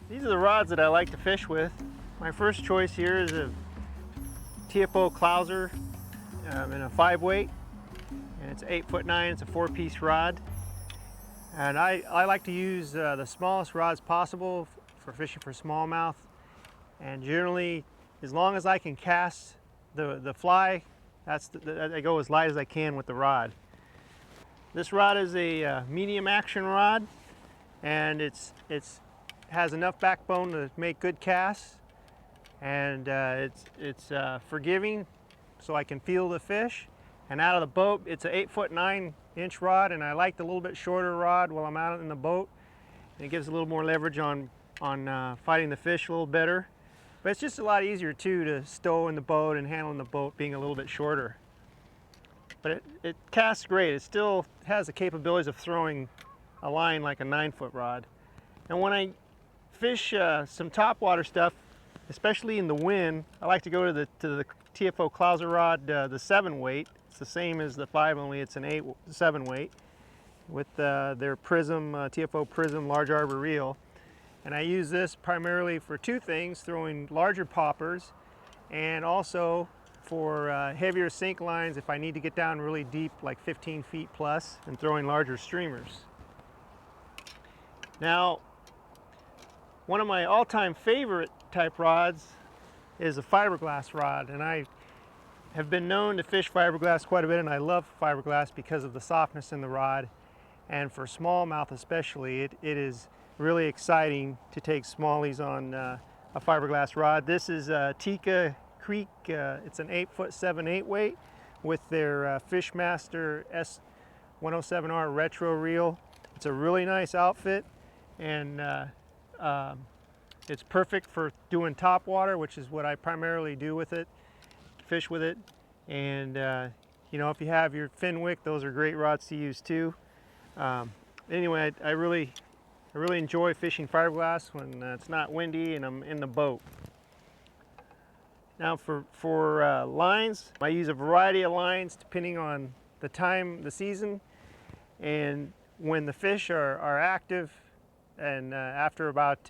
These are the rods that I like to fish with. My first choice here is a TFO Clouser in a 5 weight, and it's 8'9". It's a 4-piece rod, and I like to use the smallest rods possible for fishing for smallmouth. And generally, as long as I can cast the fly, I go as light as I can with the rod. This rod is a medium action rod, and it's has enough backbone to make good casts, and it's forgiving, so I can feel the fish. And out of the boat, it's an 8'9" rod, and I like the little bit shorter rod while I'm out in the boat. It gives a little more leverage on fighting the fish a little better. But it's just a lot easier too to stow in the boat and handle in the boat being a little bit shorter. But it casts great. It still has the capabilities of throwing a line like a 9-foot rod. And when I fish some topwater stuff, especially in the wind, I like to go to the TFO Clouser rod, the 7-weight. It's the same as the 5, only it's an 7-weight with their Prism, TFO Prism large arbor reel. And I use this primarily for two things: throwing larger poppers, and also for heavier sink lines if I need to get down really deep, like 15 feet plus, and throwing larger streamers. Now, one of my all-time favorite type rods is a fiberglass rod, and I have been known to fish fiberglass quite a bit, and I love fiberglass because of the softness in the rod. And for smallmouth especially, it is really exciting to take smallies on a fiberglass rod. This is Tika Creek. It's an 8'7" 8-weight with their Fishmaster S107R retro reel. It's a really nice outfit, and it's perfect for doing top water, which is what I primarily do with it, fish with it. And you know, if you have your Finwick, those are great rods to use too. Anyway, I really enjoy fishing fiberglass when it's not windy and I'm in the boat. Now for lines, I use a variety of lines depending on the time, the season, and when the fish are active, and after about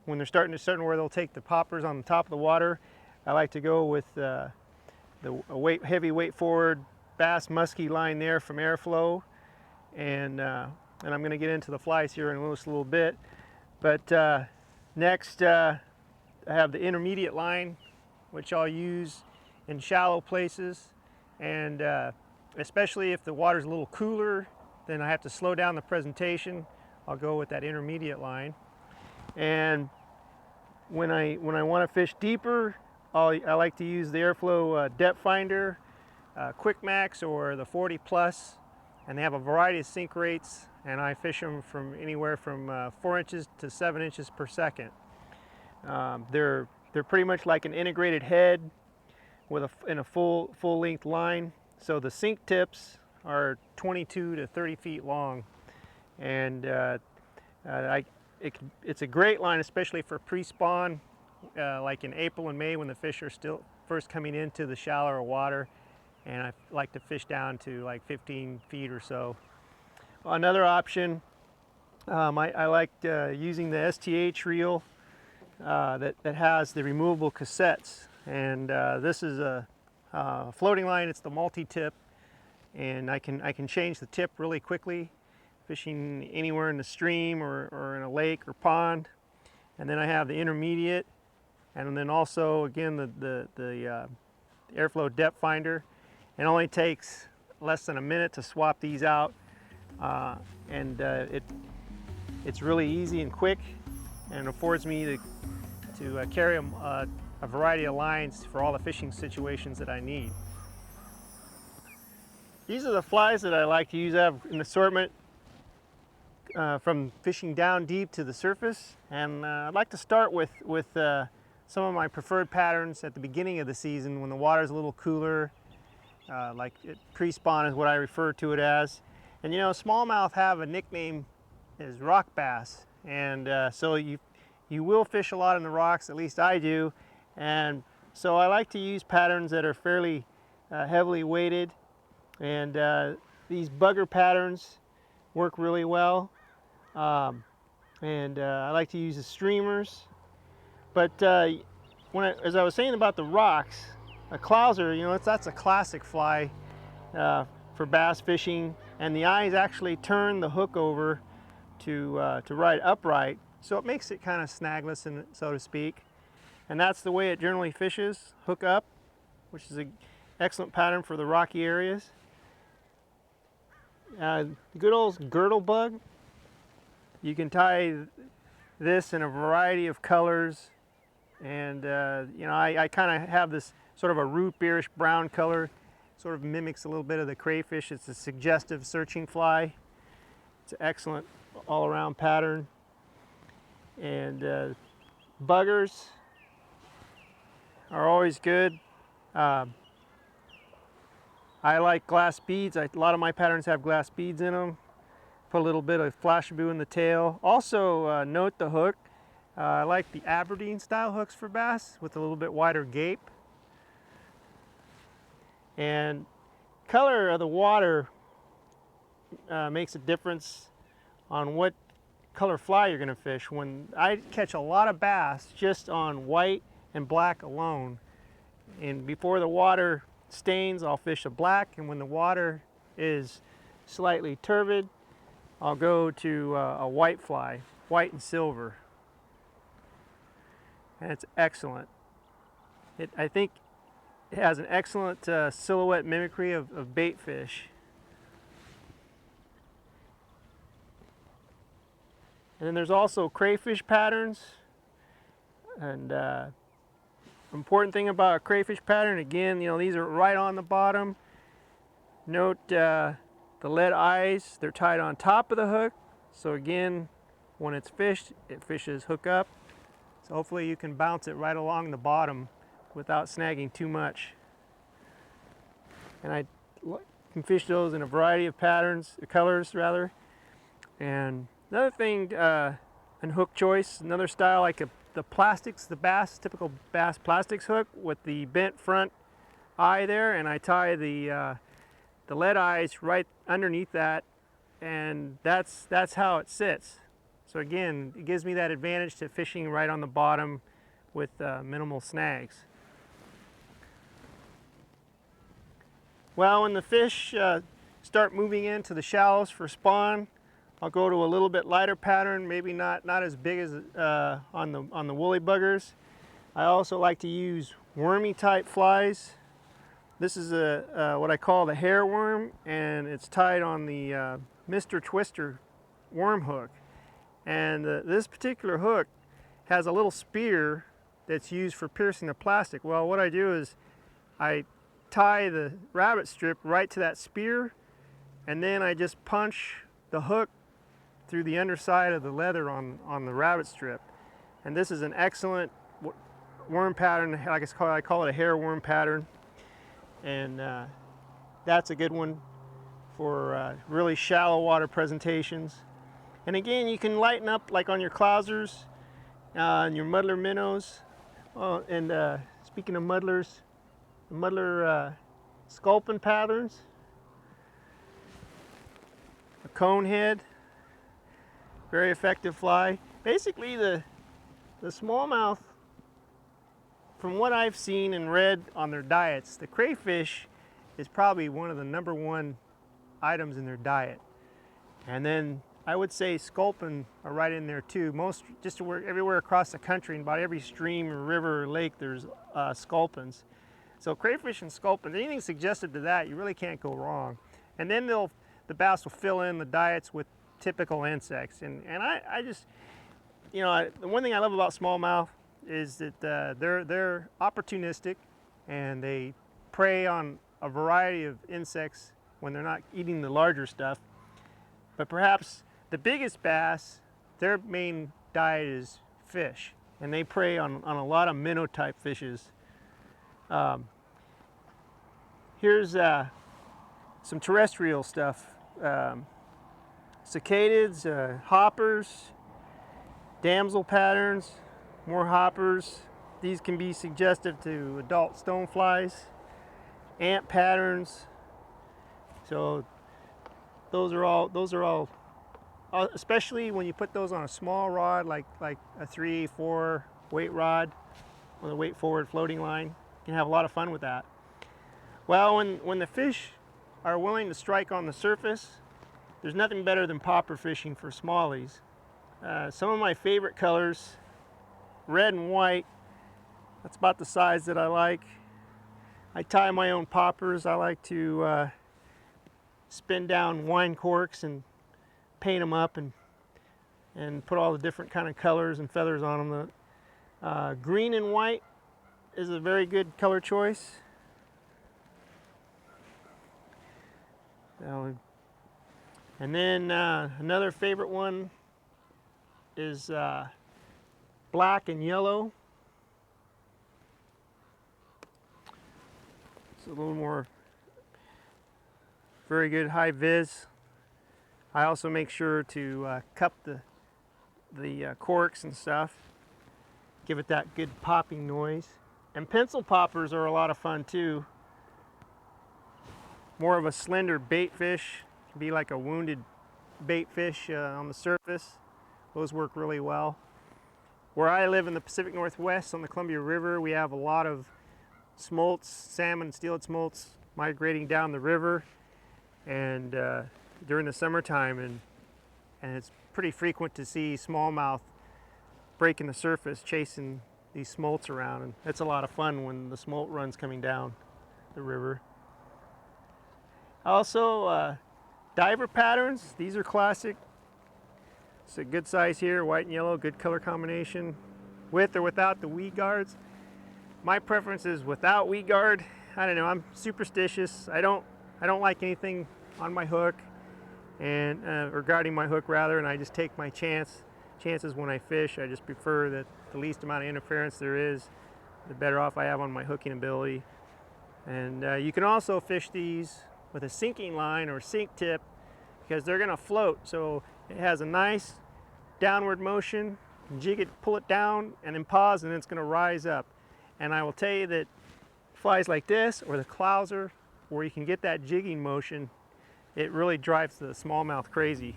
when they're starting where they'll take the poppers on the top of the water, I like to go with the heavy weight forward bass musky line there from Airflow, and I'm going to get into the flies here in a little bit. But next, I have the intermediate line, which I'll use in shallow places, and especially if the water's a little cooler, then I have to slow down the presentation. I'll go with that intermediate line. And when I want to fish deeper, I like to use the Airflow depth finder, Quick Max, or the 40 plus, and they have a variety of sink rates, and I fish them from anywhere from 4 inches to 7 inches per second. They're pretty much like an integrated head with a full length line. So the sink tips are 22 to 30 feet long, and it's a great line, especially for pre-spawn, like in April and May when the fish are still first coming into the shallower water, and I like to fish down to like 15 feet or so. Another option, I like using the STH reel that has the removable cassettes, and this is a floating line. It's the multi-tip, and I can change the tip really quickly, fishing anywhere in the stream or in a lake or pond. And then I have the intermediate, and then also again the Airflow depth finder. It only takes less than a minute to swap these out, and it's really easy and quick, and affords me to carry a variety of lines for all the fishing situations that I need. These are the flies that I like to use. I have an assortment from fishing down deep to the surface, and I'd like to start with some of my preferred patterns at the beginning of the season when the water's a little cooler, like pre-spawn is what I refer to it as. And you know, smallmouth have a nickname as rock bass, and so you will fish a lot in the rocks, at least I do. And so I like to use patterns that are fairly heavily weighted, and these bugger patterns work really well. And I like to use the streamers. But as I was saying about the rocks, a clouser, you know, that's a classic fly for bass fishing, and the eyes actually turn the hook over to ride upright, so it makes it kind of snagless, and so to speak. And that's the way it generally fishes, hook up, which is an excellent pattern for the rocky areas. Good old girdle bug. You can tie this in a variety of colors, and you know, I kind of have this sort of a root beerish brown color. Sort of mimics a little bit of the crayfish. It's a suggestive searching fly. It's an excellent all-around pattern. And buggers are always good. I like glass beads. A lot of my patterns have glass beads in them. Put a little bit of flashabou in the tail. Also note the hook. I like the Aberdeen style hooks for bass with a little bit wider gape. And color of the water makes a difference on what color fly you're going to fish. When I catch a lot of bass just on white and black alone, and before the water stains, I'll fish a black, and when the water is slightly turbid, I'll go to a white fly, white and silver, and it's excellent. I think it has an excellent silhouette mimicry of bait fish. And then there's also crayfish patterns. And important thing about a crayfish pattern, again, you know, these are right on the bottom. Note the lead eyes, they're tied on top of the hook. So again, when it's fished, it fishes hook up. So hopefully you can bounce it right along the bottom without snagging too much. And I can fish those in a variety of patterns, colors rather. And another thing in hook choice, another style like the plastics, the bass, typical bass plastics hook with the bent front eye there, and I tie the lead eyes right underneath that, and that's how it sits. So again, it gives me that advantage to fishing right on the bottom with minimal snags. Well, when the fish start moving into the shallows for spawn, I'll go to a little bit lighter pattern, maybe not as big as on the woolly buggers. I also like to use wormy type flies. This is what I call the hair worm, and it's tied on the Mr. Twister worm hook. And this particular hook has a little spear that's used for piercing the plastic. Well, what I do is I tie the rabbit strip right to that spear, and then I just punch the hook through the underside of the leather on the rabbit strip. And this is an excellent worm pattern. I call it a hair worm pattern, and that's a good one for really shallow water presentations. And again, you can lighten up like on your clousers and your muddler minnows. And speaking of muddlers, the muddler sculpin patterns, a cone head, very effective fly. Basically the smallmouth, from what I've seen and read on their diets, the crayfish is probably one of the #1 items in their diet. And then I would say sculpin are right in there too. Everywhere across the country, in about every stream or river or lake, there's sculpins. So crayfish and sculpins, anything suggested to that, you really can't go wrong. And then the bass will fill in the diets with typical insects. And I just, you know, the one thing I love about smallmouth is that they're opportunistic, and they prey on a variety of insects when they're not eating the larger stuff. But perhaps the biggest bass, their main diet is fish, and they prey on a lot of minnow type fishes. Here's some terrestrial stuff. Cicadids, hoppers, damsel patterns, more hoppers. These can be suggestive to adult stoneflies. Ant patterns. So those are all especially when you put those on a small rod like a 3-4 weight rod with a weight forward floating line. You can have a lot of fun with that. Well, when the fish are willing to strike on the surface, there's nothing better than popper fishing for smallies. Some of my favorite colors, red and white, that's about the size that I like. I tie my own poppers. I like to spin down wine corks and paint them up and put all the different kind of colors and feathers on them. Green and white is a very good color choice. And then another favorite one is black and yellow. It's a little more very good high vis. I also make sure to cup the corks and stuff, give it that good popping noise. And pencil poppers are a lot of fun too. More of a slender bait fish, can be like a wounded bait fish on the surface. Those work really well. Where I live in the Pacific Northwest on the Columbia River, we have a lot of smolts, salmon, steelhead smolts migrating down the river and during the summertime, and it's pretty frequent to see smallmouth breaking the surface chasing these smolts around, and it's a lot of fun when the smolt run's coming down the river. Also, diver patterns, these are classic. It's a good size here, white and yellow, good color combination, with or without the weed guards. My preference is without weed guard. I don't know, I'm superstitious. I don't like anything on my hook, and or guarding my hook rather, and I just take my chances when I fish. I just prefer that the least amount of interference there is, the better off I have on my hooking ability. And you can also fish these with a sinking line or sink tip because they're going to float. So it has a nice downward motion. Jig it, pull it down, and then pause, and then it's going to rise up. And I will tell you that flies like this or the clouser, where you can get that jigging motion, it really drives the smallmouth crazy.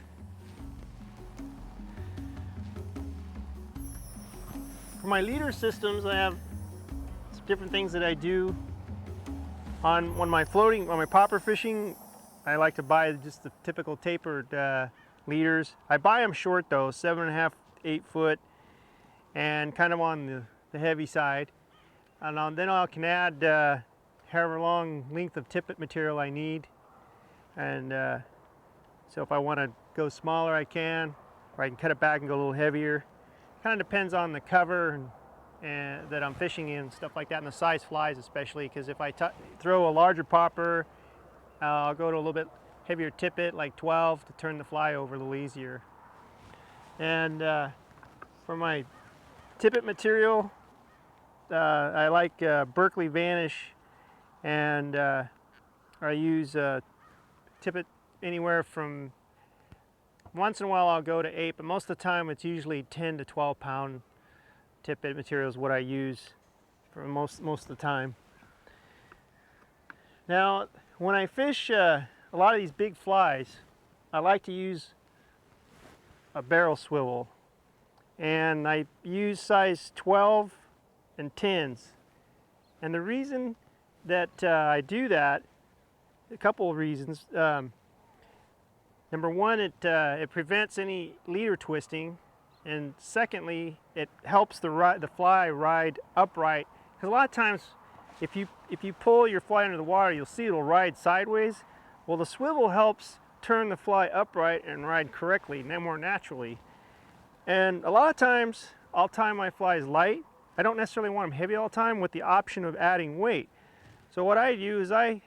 For my leader systems, I have different things that I do. On my popper fishing, I like to buy just the typical tapered leaders. I buy them short though, 7.5, 8 foot, and kind of on the heavy side. And then I can add however long length of tippet material I need. And so if I want to go smaller, I can, or I can cut it back and go a little heavier. Kind of depends on the cover and that I'm fishing in, stuff like that, and the size flies especially, because if I throw a larger popper, I'll go to a little bit heavier tippet, like 12, to turn the fly over a little easier. And for my tippet material, I like Berkeley Vanish, and I use tippet anywhere from, once in a while I'll go to 8, but most of the time it's usually 10 to 12 pound tippet material is what I use for most of the time. Now, when I fish a lot of these big flies, I like to use a barrel swivel, and I use size 12 and 10s. And the reason that I do that, a couple of reasons. Number one, it prevents any leader twisting, and secondly, it helps the fly ride upright. Because a lot of times, if you pull your fly under the water, you'll see it'll ride sideways. Well, the swivel helps turn the fly upright and ride correctly, more naturally. And a lot of times, I'll tie my flies light. I don't necessarily want them heavy all the time, with the option of adding weight. So what I do is I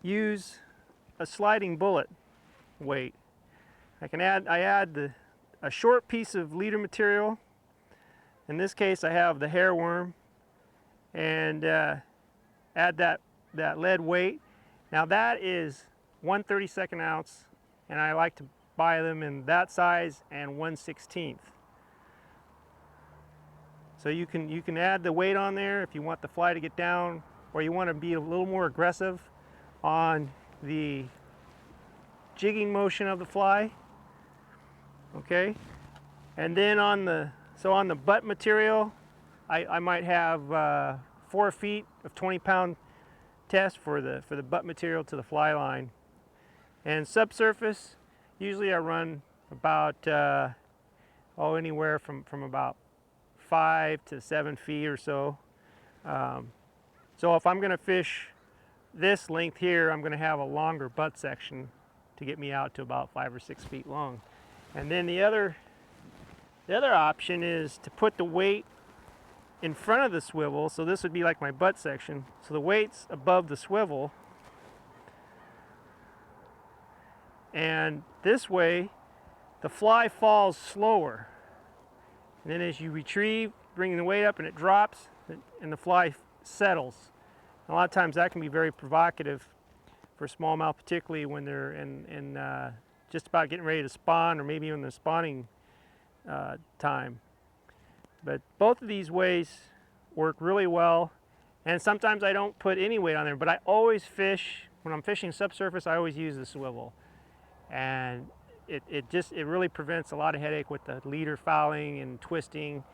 use a sliding bullet weight. I add a short piece of leader material. In this case, I have the hair worm, and add that lead weight. Now that is 1/32 ounce, and I like to buy them in that size and 1/16. So you can add the weight on there if you want the fly to get down, or you want to be a little more aggressive on the jigging motion of the fly. Okay, and then on the butt material, I might have 4 feet of 20-pound test for the butt material to the fly line. And subsurface, usually I run about anywhere from about 5 to 7 feet or so. So if I'm going to fish this length here, I'm going to have a longer butt section to get me out to about 5 or 6 feet long. And then the other option is to put the weight in front of the swivel. So this would be like my butt section. So the weight's above the swivel. And this way, the fly falls slower. And then as you retrieve, bring the weight up and it drops, and the fly settles. A lot of times that can be very provocative for smallmouth, particularly when they're in just about getting ready to spawn, or maybe even the spawning time. But both of these ways work really well, and sometimes I don't put any weight on there, but I always fish, when I'm fishing subsurface, I always use the swivel. And it really prevents a lot of headache with the leader fouling and twisting,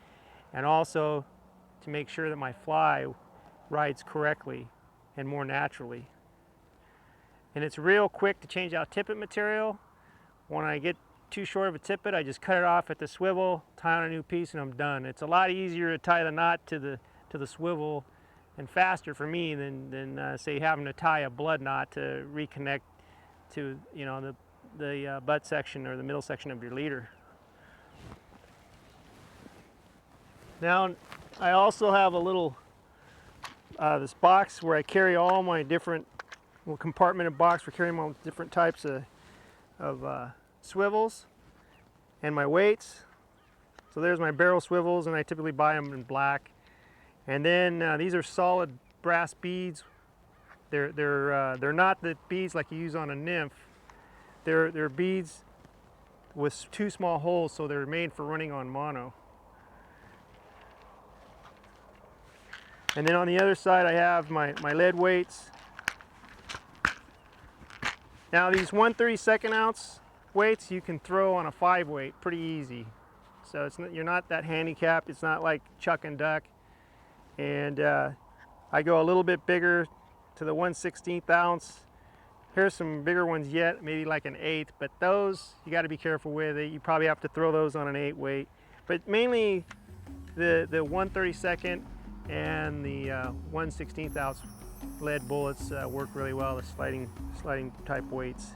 and also to make sure that my fly rides correctly and more naturally. And it's real quick to change out tippet material. When I get too short of a tippet, I just cut it off at the swivel, tie on a new piece, and I'm done. It's a lot easier to tie the knot to the swivel, and faster for me than say having to tie a blood knot to reconnect to the butt section or the middle section of your leader. Now I also have a little this box where I carry all my different compartmented box for carrying my different types of swivels and my weights. So there's my barrel swivels, and I typically buy them in black. And then these are solid brass beads. They're not the beads like you use on a nymph. They're beads with 2 small holes, so they're made for running on mono. And then on the other side I have my lead weights. Now these 1/32 ounce weights you can throw on a 5-weight pretty easy. So you're not that handicapped. It's not like chuck and duck. And I go a little bit bigger to the 1/16 ounce. Here's some bigger ones yet, maybe like an 1/8, but those you got to be careful with. You probably have to throw those on an 8-weight. But mainly the 1/32 and the 1/16 ounce lead bullets work really well, the sliding type weights.